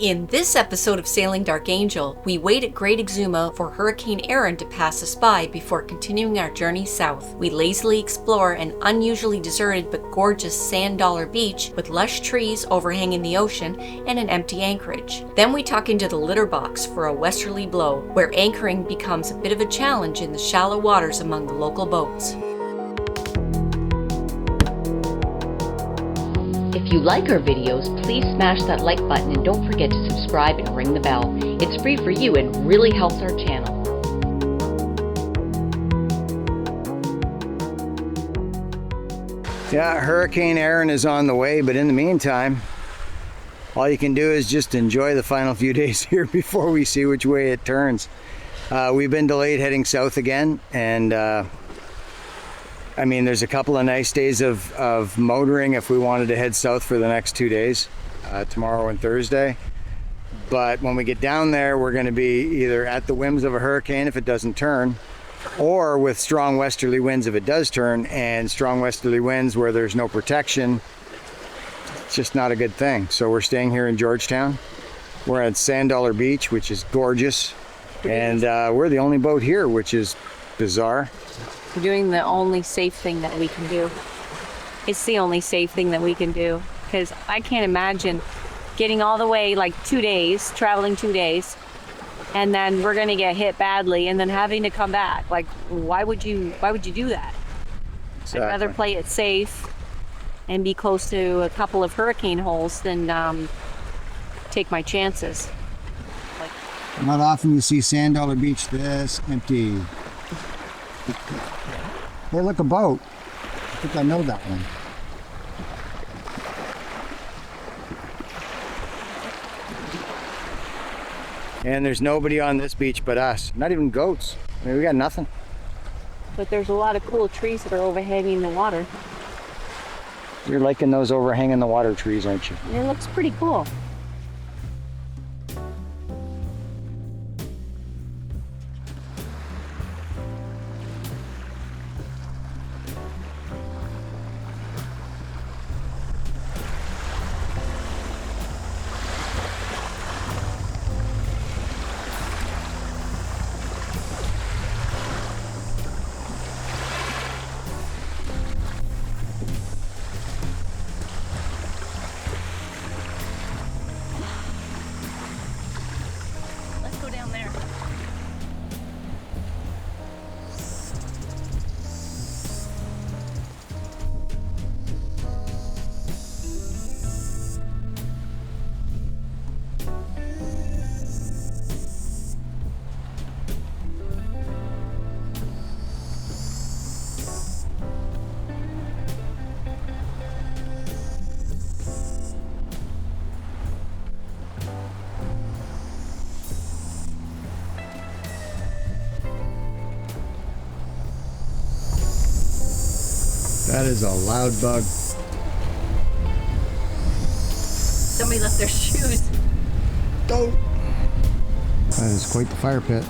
In this episode of Sailing Dark Angel, we wait at Great Exuma for Hurricane Erin to pass us by before continuing our journey south. We lazily explore an unusually deserted but gorgeous sand dollar beach with lush trees overhanging the ocean and an empty anchorage. Then we tuck into the Litterbox for a westerly blow, where anchoring becomes a bit of a challenge in the shallow waters among the local boats. If you like our videos, please smash that like button and don't forget to subscribe and ring the bell. It's free for you and really helps our channel. Yeah, Hurricane Erin is on the way, but in the meantime, all you can do is just enjoy the final few days here before we see which way it turns. We've been delayed heading south again, and I mean, there's a couple of nice days of motoring if we wanted to head south for the next 2 days, tomorrow and Thursday. But when we get down there, we're going to be either at the whims of a hurricane if it doesn't turn, or with strong westerly winds if it does turn, and strong westerly winds where there's no protection. It's just not a good thing. So we're staying here in Georgetown. We're at Sand Dollar Beach, which is gorgeous. And we're the only boat here, which is bizarre. We're doing the only safe thing that we can do. It's the only safe thing that we can do, because I can't imagine getting all the way like 2 days, traveling 2 days, and then we're gonna get hit badly and then having to come back. Like, why would you do that? Exactly. I'd rather play it safe and be close to a couple of hurricane holes than take my chances. Not often you see Sand Dollar Beach this empty. Hey, look, a boat. I think I know that one. And there's nobody on this beach but us. Not even goats. I mean, we got nothing. But there's a lot of cool trees that are overhanging the water. You're liking those overhanging the water trees, aren't you? It looks pretty cool. That is a loud bug. Somebody left their shoes. Oh! That is quite the fire pit.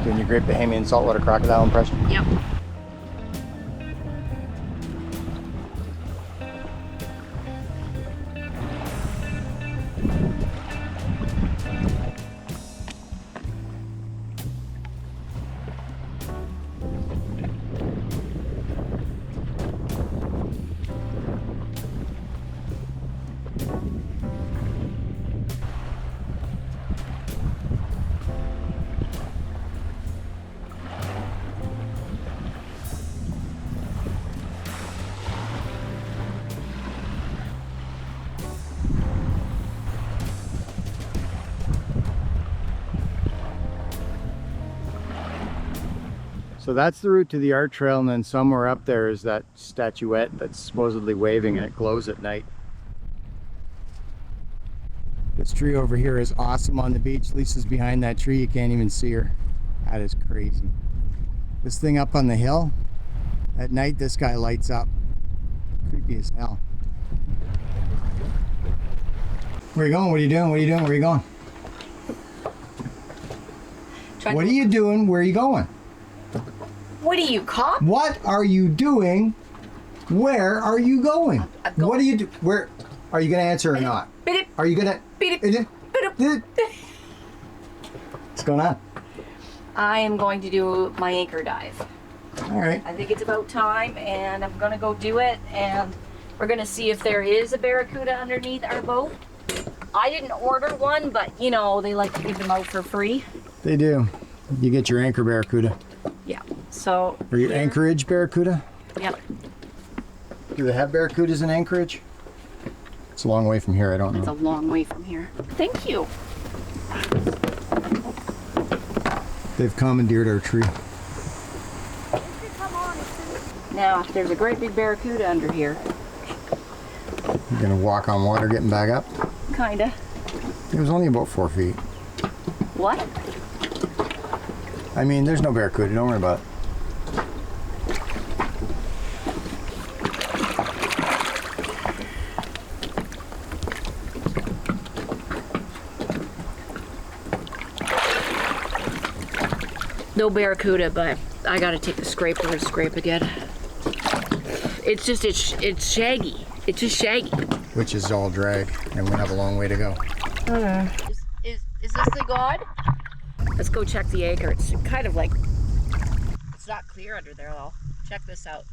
Doing your Great Bahamian saltwater crocodile impression? Yep. So that's the route to the art trail, and then somewhere up there is that statuette that's supposedly waving and it glows at night. This tree over here is awesome on the beach. Lisa's behind that tree, you can't even see her. That is crazy. This thing up on the hill, at night this guy lights up. Creepy as hell. Where are you going? What are you doing? What are you doing? Where are you going? What are you doing? Where are you going? What are you, cop? What are you doing? Where are you going? What are you do? Where are you going to answer or not? Are you going to? What's going on? I am going to do my anchor dive. All right. I think it's about time, and I'm gonna go do it, and we're gonna see if there is a barracuda underneath our boat. I didn't order one, but you know, they like to give them out for free. They do. You get your anchor barracuda. Yeah, so. Or your anchorage barracuda? Yep. Do they have barracudas in Anchorage? It's a long way from here, I don't know. It's a long way from here. Thank you. They've commandeered our tree. Now, there's a great big barracuda under here. You're gonna walk on water getting back up? Kinda. It was only about 4 feet. What? I mean, there's no barracuda, don't worry about it. No barracuda, but I gotta take the scraper and scrape again. It's just, it's shaggy. It's just shaggy. Which is all drag, and we have a long way to go. Is this thing on? Let's go check the anchor. It's kind of like, it's not clear under there though. Check this out.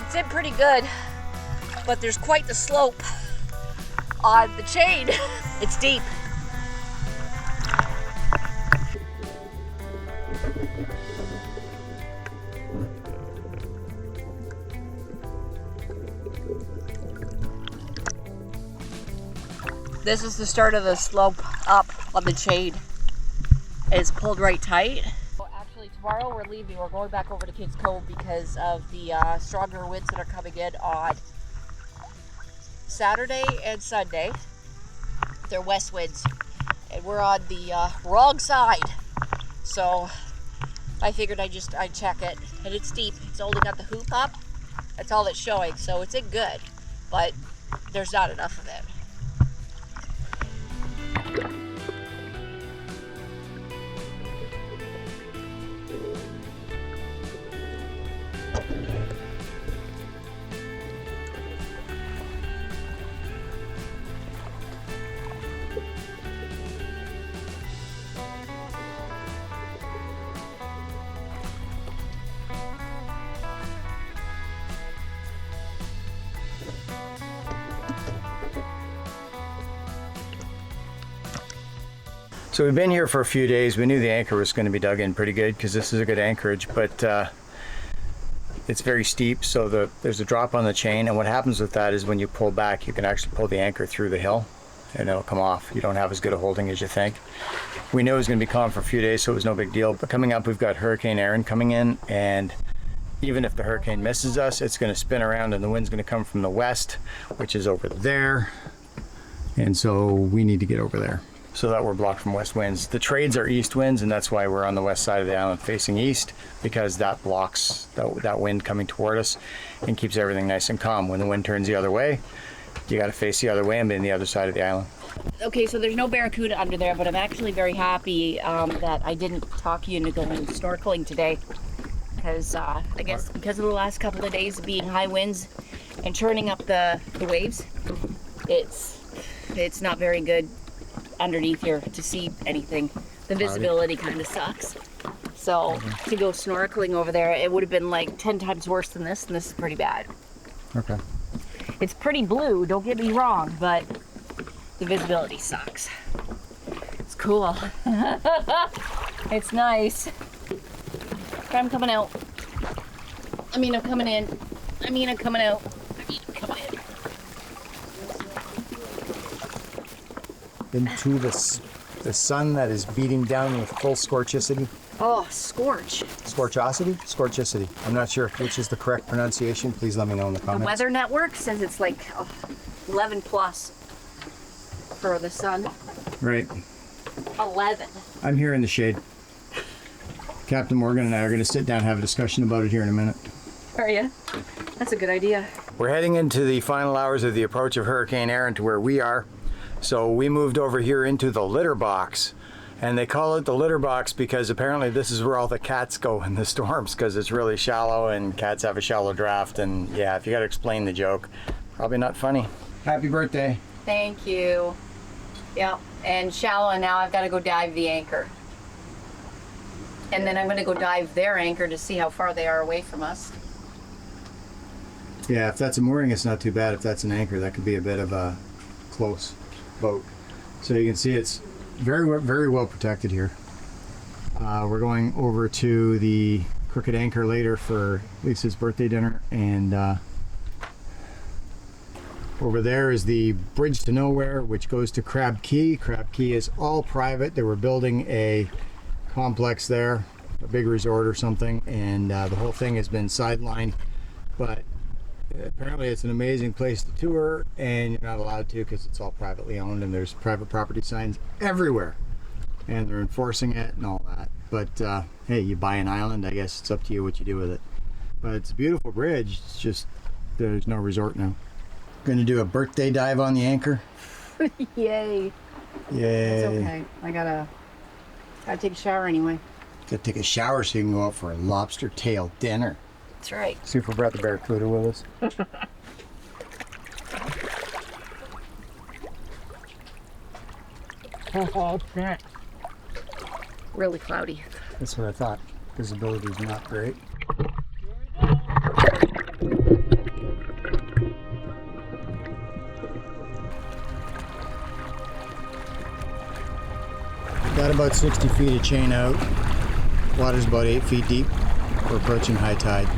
It's in pretty good, but there's quite the slope on the chain. It's deep. This is the start of the slope up on the chain. It's pulled right tight. Actually, tomorrow we're leaving. We're going back over to Kids Cove because of the stronger winds that are coming in on Saturday and Sunday. They're west winds, and we're on the wrong side. So I figured I'd check it, and it's steep. It's only got the hoop up. That's all it's showing, so it's in good, but there's not enough of it. So we've been here for a few days. We knew the anchor was going to be dug in pretty good because this is a good anchorage, but it's very steep, so there's a drop on the chain, and what happens with that is when you pull back, you can actually pull the anchor through the hill and it'll come off. You don't have as good a holding as you think. We knew it was going to be calm for a few days, so it was no big deal, but coming up we've got Hurricane Erin coming in, and even if the hurricane misses us, it's going to spin around and the wind's going to come from the west, which is over there, and so we need to get over there so that we're blocked from west winds. The trades are east winds, and that's why we're on the west side of the island facing east, because that blocks that wind coming toward us and keeps everything nice and calm. When the wind turns the other way, you got to face the other way and be on the other side of the island. Okay, so there's no barracuda under there, but I'm actually very happy that I didn't talk you into going snorkeling today, because I guess because of the last couple of days being high winds and churning up the waves, it's not very good underneath here to see anything. The visibility kind of sucks. So to go snorkeling over there, it would have been like 10 times worse than this, and this is pretty bad. Okay. It's pretty blue, don't get me wrong, but the visibility sucks. It's cool. It's nice. I'm coming out. I mean, I'm coming in. I mean, I'm coming out. I mean, I'm coming in. Into the sun that is beating down with full scorchicity. Oh, scorch. Scorchosity? Scorchicity. I'm not sure which is the correct pronunciation. Please let me know in the comments. The Weather Network says it's like 11 plus for the sun. Right. 11. I'm here in the shade. Captain Morgan and I are going to sit down and have a discussion about it here in a minute. Are you? That's a good idea. We're heading into the final hours of the approach of Hurricane Erin to where we are. So we moved over here into the Litterbox, and they call it the Litterbox because apparently this is where all the cats go in the storms, because it's really shallow and cats have a shallow draft, and yeah, if you got to explain the joke, probably not funny. Happy birthday. Thank you. Yep, and shallow, and now I've got to go dive the anchor. And then I'm going to go dive their anchor to see how far they are away from us. Yeah, if that's a mooring, it's not too bad. If that's an anchor, that could be a bit of a close boat. So you can see it's very well protected here. We're going over to the Crooked Anchor later for Lisa's birthday dinner, and over there is the Bridge to Nowhere, which goes to Crab Key. Crab Key is all private. They were building a complex there, a big resort or something, and the whole thing has been sidelined, but apparently it's an amazing place to tour, and you're not allowed to because it's all privately owned, and there's private property signs everywhere, and they're enforcing it and all that. But hey, you buy an island, I guess it's up to you what you do with it. But it's a beautiful bridge. It's just there's no resort now. Gonna do a birthday dive on the anchor. Yay. Yay. It's okay. I gotta take a shower anyway. Gotta take a shower so you can go out for a lobster tail dinner. That's right. See if we brought the barracuda with us. Oh, shit. Really cloudy. That's what I thought. Visibility is not great. Got about 60 feet of chain out. Water's about 8 feet deep. We're approaching high tide.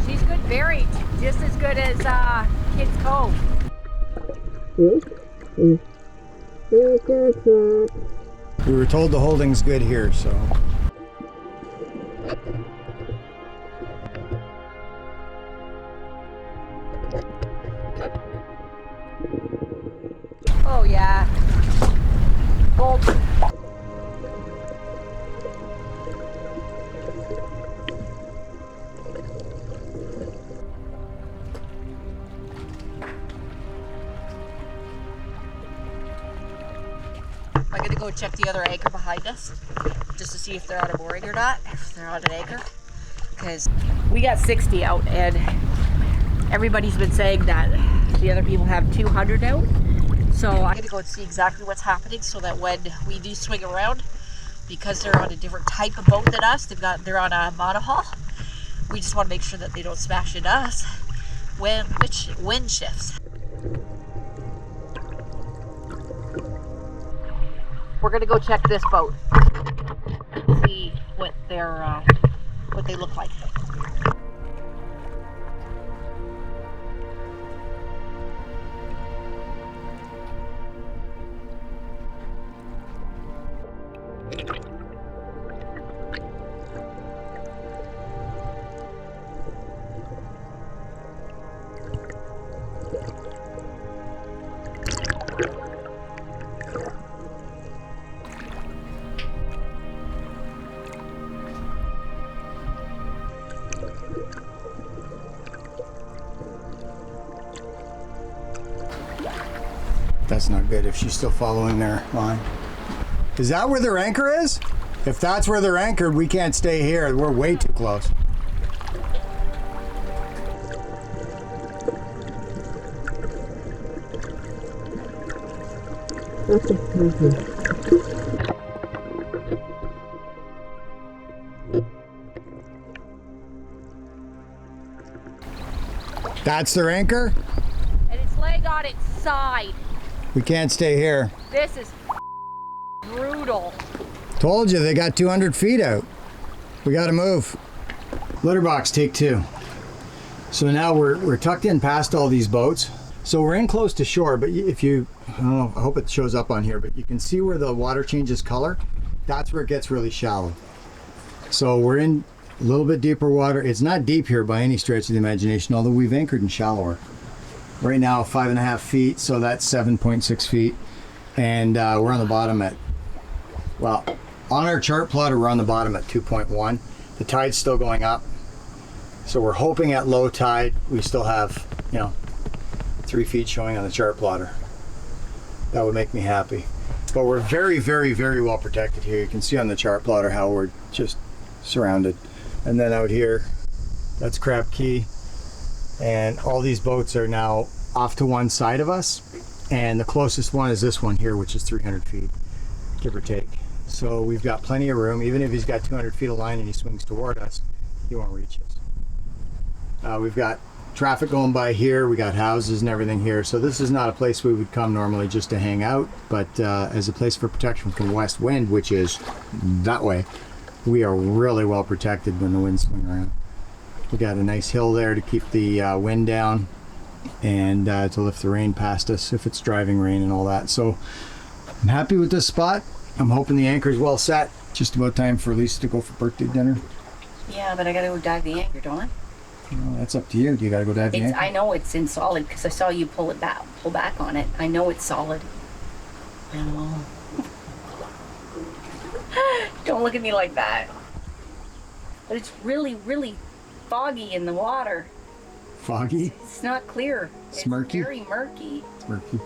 She's good buried, just as good as Kids Cove. We were told the holding's good here, so. Oh yeah. Bolt. I'm gonna go check the other anchor behind us just to see if they're on a mooring or not, if they're on an anchor. Because we got 60 out, and everybody's been saying that The other people have 200 out. So I'm gonna go and see exactly what's happening so that when we do swing around, because they're on a different type of boat than us, they're on a monohull. We just want to make sure that they don't smash into us when wind shifts. We're gonna go check this boat, see what they look like. That's not good if she's still following their line. Is that where their anchor is? If that's where they're anchored, we can't stay here. We're way too close. That's their anchor? And its leg on its side. We can't stay here. This is brutal. Told you, they got 200 feet out. We gotta move. Litterbox, take 2. So now we're tucked in past all these boats. So we're in close to shore, but if you, I don't know, I hope it shows up on here, but you can see where the water changes color. That's where it gets really shallow. So we're in a little bit deeper water. It's not deep here by any stretch of the imagination, although we've anchored in shallower. Right now, 5.5 feet, so that's 7.6 feet. And we're on the bottom at, well, on our chart plotter, we're on the bottom at 2.1. The tide's still going up. So we're hoping at low tide, we still have, 3 feet showing on the chart plotter. That would make me happy. But we're very, very, very well protected here. You can see on the chart plotter how we're just surrounded. And then out here, that's Crab Key. And all these boats are now off to one side of us. And the closest one is this one here, which is 300 feet, give or take. So we've got plenty of room. Even if he's got 200 feet of line and he swings toward us, he won't reach us. We've got traffic going by here. We got houses and everything here. So this is not a place we would come normally just to hang out, but as a place for protection from west wind, which is that way, we are really well protected when the winds swing around. We got a nice hill there to keep the wind down and to lift the rain past us if it's driving rain and all that. So I'm happy with this spot. I'm hoping the anchor is well set. Just about time for Lisa to go for birthday dinner. Yeah, but I gotta go dive the anchor, don't I? Well, that's up to you. Do you gotta go dive the anchor? I know it's in solid because I saw you pull back on it. I know it's solid. I know. Don't look at me like that. But it's really, really foggy in the water. Foggy? It's not clear. Smirky? It's very murky. It's murky.